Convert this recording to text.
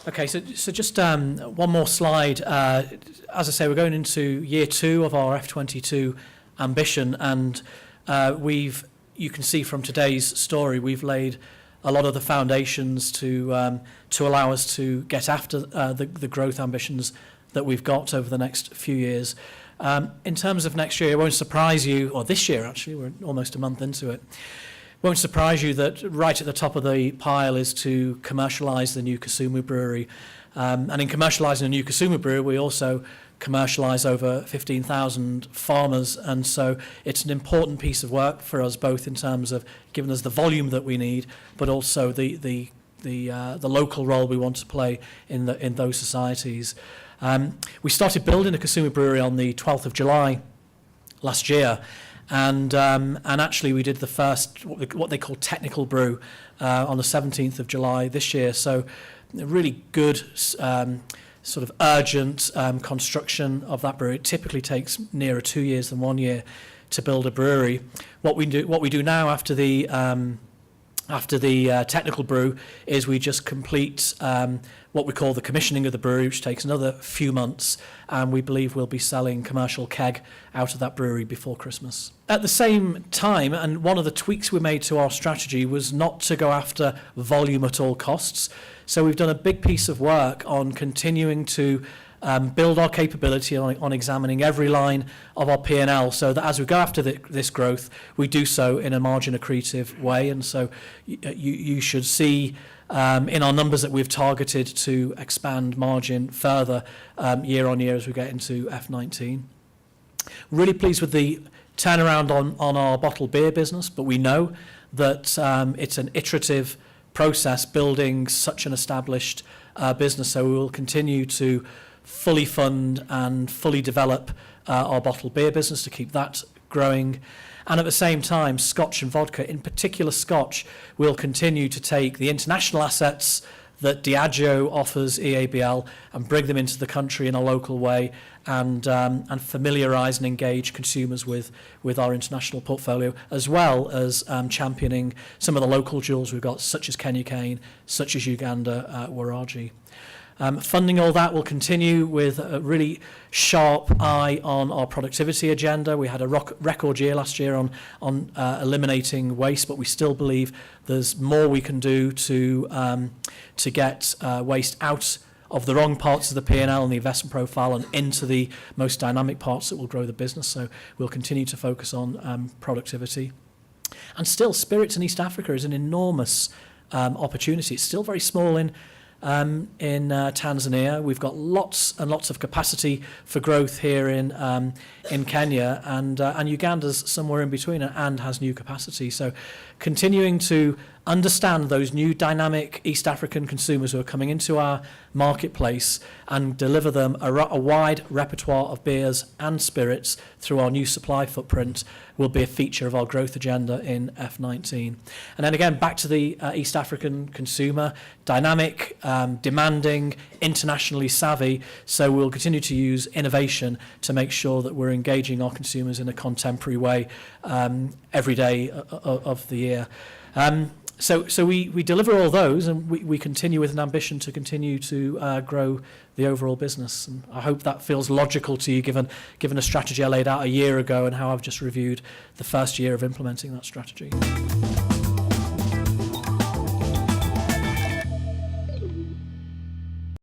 Okay, so just one more slide. As I say, we're going into year 2 of our F22 ambition, and you can see from today's story, we've laid a lot of the foundations to allow us to get after the growth ambitions that we've got over the next few years. In terms of next year, it won't surprise you, or this year actually, we're almost a month into it, won't surprise you that right at the top of the pile is to commercialise the new Kisumu brewery. And in commercialising the new Kisumu brewery, we also commercialise over 15,000 farmers, and so it's an important piece of work for us, both in terms of giving us the volume that we need, but also the local role we want to play in those societies. We started building the Kisumu brewery on the 12th of July last year, and actually we did the first what they call technical brew on the 17th of July this year. So a really good sort of urgent construction of that brewery. It typically takes nearer 2 years than 1 year to build a brewery. What we do now after the technical brew is we just complete what we call the commissioning of the brewery, which takes another few months, and we believe we'll be selling commercial keg out of that brewery before Christmas. At the same time, and one of the tweaks we made to our strategy was not to go after volume at all costs. So we've done a big piece of work on continuing to build our capability on examining every line of our P&L, so that as we go after this growth, we do so in a margin accretive way. And so you should see in our numbers that we've targeted to expand margin further year on year as we get into F19. Really pleased with the turnaround on our bottled beer business, but we know that it's an iterative process building such an established business, so we will continue to fully fund and fully develop our bottled beer business to keep that growing. And at the same time, Scotch and Vodka, in particular Scotch, will continue to take the international assets that Diageo offers EABL and bring them into the country in a local way, and familiarise and engage consumers with our international portfolio, as well as championing some of the local jewels we've got, such as Kenya Cane, such as Uganda Waraji. Funding all that will continue with a really sharp eye on our productivity agenda. We had a record year last year on eliminating waste, but we still believe there's more we can do to get waste out of the wrong parts of the P&L and the investment profile and into the most dynamic parts that will grow the business. So we'll continue to focus on productivity. And still, spirits in East Africa is an enormous opportunity. It's still very small in Tanzania. We've got lots and lots of capacity for growth here in Kenya, and Uganda's somewhere in between and has new capacity. So continuing to understand those new dynamic East African consumers who are coming into our marketplace and deliver them a wide repertoire of beers and spirits through our new supply footprint will be a feature of our growth agenda in F19. And then again, back to the East African consumer, dynamic, demanding, internationally savvy, so we'll continue to use innovation to make sure that we're engaging our consumers in a contemporary way every day of the year. So we deliver all those, and we continue with an ambition to continue to grow the overall business. And I hope that feels logical to you, given a strategy I laid out a year ago and how I've just reviewed the first year of implementing that strategy.